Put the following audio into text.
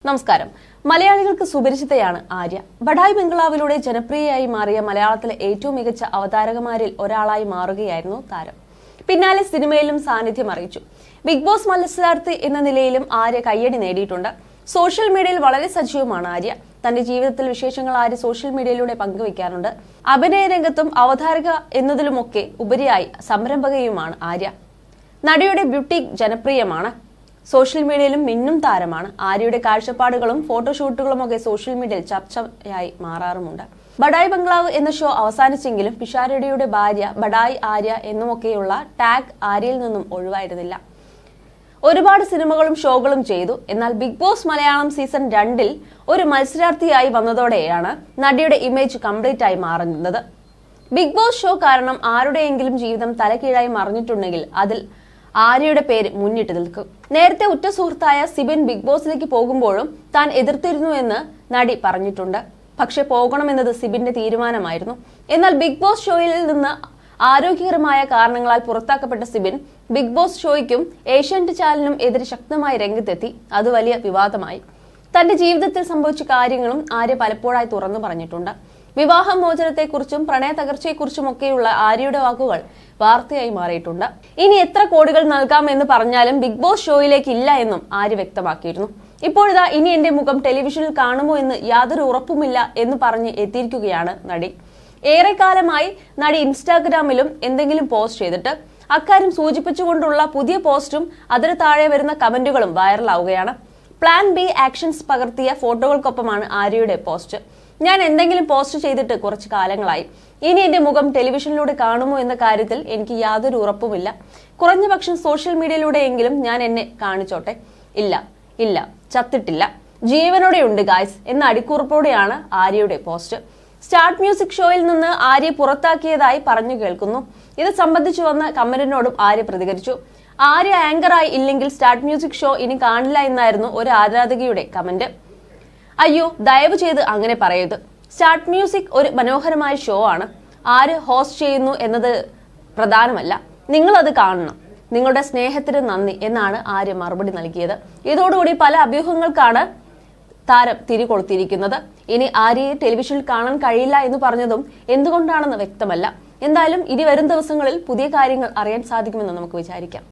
നമസ്കാരം. മലയാളികൾക്ക് സുപരിചിതയാണ് ആര്യ. ബഡായി ബംഗ്ലാവിലൂടെ ജനപ്രിയയായി മാറിയ മലയാളത്തിലെ ഏറ്റവും മികച്ച അവതാരകമാരിൽ ഒരാളായി മാറുകയായിരുന്നു താരം. പിന്നാലെ സിനിമയിലും സാന്നിധ്യം അറിയിച്ചു. ബിഗ് ബോസ് മത്സരാർത്ഥി എന്ന നിലയിലും ആര്യ കയ്യടി നേടിയിട്ടുണ്ട്. സോഷ്യൽ മീഡിയയിൽ വളരെ സജീവമാണ് ആര്യ. തന്റെ ജീവിതത്തിൽ വിശേഷങ്ങൾ ആര്യ സോഷ്യൽ മീഡിയയിലൂടെ പങ്കുവയ്ക്കാറുണ്ട്. അഭിനയ രംഗത്തും അവതാരക എന്നതിലുമൊക്കെ ഉപരിയായി സംരംഭകയുമാണ് ആര്യ. നടിയുടെ ബ്യൂട്ടി ജനപ്രിയമാണ്. സോഷ്യൽ മീഡിയയിലും മിന്നും താരമാണ്. ആര്യയുടെ കാഴ്ചപ്പാടുകളും ഫോട്ടോഷൂട്ടുകളും ഒക്കെ സോഷ്യൽ മീഡിയയിൽ ചർച്ചയായി മാറാറുമുണ്ട്. ബഡായി ബംഗ്ലാവ് എന്ന ഷോ അവസാനിച്ചെങ്കിലും പിഷാരടിയുടെ ഭാര്യ ബഡായി ആര്യ എന്നുമൊക്കെയുള്ള ടാഗ് ആര്യയിൽ നിന്നും ഒഴിവായിരുന്നില്ല. ഒരുപാട് സിനിമകളും ഷോകളും ചെയ്തു. എന്നാൽ ബിഗ് ബോസ് മലയാളം സീസൺ 2 ഒരു മത്സരാർത്ഥിയായി വന്നതോടെയാണ് നടിയുടെ ഇമേജ് കംപ്ലീറ്റ് ആയി മാറുന്നത്. ബിഗ് ബോസ് ഷോ കാരണം ആരുടെയെങ്കിലും ജീവിതം തലകീഴായി മറിഞ്ഞിട്ടുണ്ടെങ്കിൽ അതിൽ ആര്യയുടെ പേര് മുന്നിട്ട് നിൽക്കും. നേരത്തെ ഉറ്റ സുഹൃത്തായ സിബിൻ ബിഗ് ബോസിലേക്ക് പോകുമ്പോഴും താൻ എതിർത്തിരുന്നുവെന്ന് നടി പറഞ്ഞിട്ടുണ്ട്. പക്ഷെ പോകണമെന്നത് സിബിന്റെ തീരുമാനമായിരുന്നു. എന്നാൽ ബിഗ് ബോസ് ഷോയിൽ നിന്ന് ആരോഗ്യകരമായ കാരണങ്ങളാൽ പുറത്താക്കപ്പെട്ട സിബിൻ ബിഗ് ബോസ് ഷോയ്ക്കും ഏഷ്യാനെറ്റ് ചാനലിനും എതിരെ ശക്തമായി രംഗത്തെത്തി. അത് വലിയ വിവാദമായി. തന്റെ ജീവിതത്തിൽ സംഭവിച്ച കാര്യങ്ങളും ആര്യ പലപ്പോഴായി തുറന്നു പറഞ്ഞിട്ടുണ്ട്. വിവാഹമോചനത്തെക്കുറിച്ചും പ്രണയ തകർച്ചയെക്കുറിച്ചുമൊക്കെയുള്ള ആര്യയുടെ വാക്കുകൾ വാർത്തയായി മാറിയിട്ടുണ്ട്. ഇനി എത്ര കോടികൾ നൽകാമെന്ന് പറഞ്ഞാലും ബിഗ് ബോസ് ഷോയിലേക്ക് ഇല്ല എന്നും ആര്യ വ്യക്തമാക്കിയിരുന്നു. ഇപ്പോഴിതാ ഇനി എന്റെ മുഖം ടെലിവിഷനിൽ കാണുമോ എന്ന് യാതൊരു ഉറപ്പുമില്ല എന്ന് പറഞ്ഞ് എത്തിയിരിക്കുകയാണ് നടി. ഏറെക്കാലമായി നടി ഇൻസ്റ്റാഗ്രാമിലും എന്തെങ്കിലും പോസ്റ്റ് ചെയ്തിട്ട് അക്കാര്യം സൂചിപ്പിച്ചുകൊണ്ടുള്ള പുതിയ പോസ്റ്റും അതിന് താഴെ വരുന്ന കമന്റുകളും വൈറലാവുകയാണ്. പ്ലാൻ ബി ആക്ഷൻസ് പകർത്തിയ ഫോട്ടോകൾക്കൊപ്പമാണ് ആര്യയുടെ പോസ്റ്റ്. ഞാൻ എന്തെങ്കിലും പോസ്റ്റ് ചെയ്തിട്ട് കുറച്ച് കാലങ്ങളായി. ഇനി എന്റെ മുഖം ടെലിവിഷനിലൂടെ കാണുമോ എന്ന കാര്യത്തിൽ എനിക്ക് യാതൊരു ഉറപ്പുമില്ല. കുറഞ്ഞപക്ഷം സോഷ്യൽ മീഡിയയിലൂടെയെങ്കിലും ഞാൻ എന്നെ കാണിച്ചോട്ടെ. ഇല്ല ചത്തിട്ടില്ല, ജീവനോടെയുണ്ട് ഗായ്സ് എന്ന അടിക്കുറിപ്പോടെയാണ് ആര്യയുടെ പോസ്റ്റ്. സ്റ്റാർട്ട് മ്യൂസിക് ഷോയിൽ നിന്ന് ആര്യ പുറത്താക്കിയതായി പറഞ്ഞു കേൾക്കുന്നു. ഇത് സംബന്ധിച്ചു വന്ന കമന്റിനോടും ആര്യ പ്രതികരിച്ചു. ആര്യ ആങ്കറായി ഇല്ലെങ്കിൽ സ്റ്റാർട്ട് മ്യൂസിക് ഷോ ഇനി കാണില്ല എന്നായിരുന്നു ഒരു ആരാധകയുടെ കമന്റ്. അയ്യോ, ദയവ് ചെയ്ത് അങ്ങനെ പറയരുത്. സ്റ്റാർട്ട് മ്യൂസിക് ഒരു മനോഹരമായ ഷോ ആണ്. ആര് ഹോസ്റ്റ് ചെയ്യുന്നു എന്നത് പ്രധാനമല്ല, നിങ്ങളത് കാണണം. നിങ്ങളുടെ സ്നേഹത്തിന് നന്ദി എന്നാണ് ആര്യ മറുപടി നൽകിയത്. ഇതോടുകൂടി പല അഭ്യൂഹങ്ങൾക്കാണ് താരം തിരികൊളുത്തിയിരിക്കുന്നത്. ഇനി ആര്യയെ ടെലിവിഷനിൽ കാണാൻ കഴിയില്ല എന്ന് പറഞ്ഞതും എന്തുകൊണ്ടാണെന്ന് വ്യക്തമല്ല. എന്തായാലും ഇനി വരും ദിവസങ്ങളിൽ പുതിയ കാര്യങ്ങൾ അറിയാൻ സാധിക്കുമെന്ന് നമുക്ക് വിചാരിക്കാം.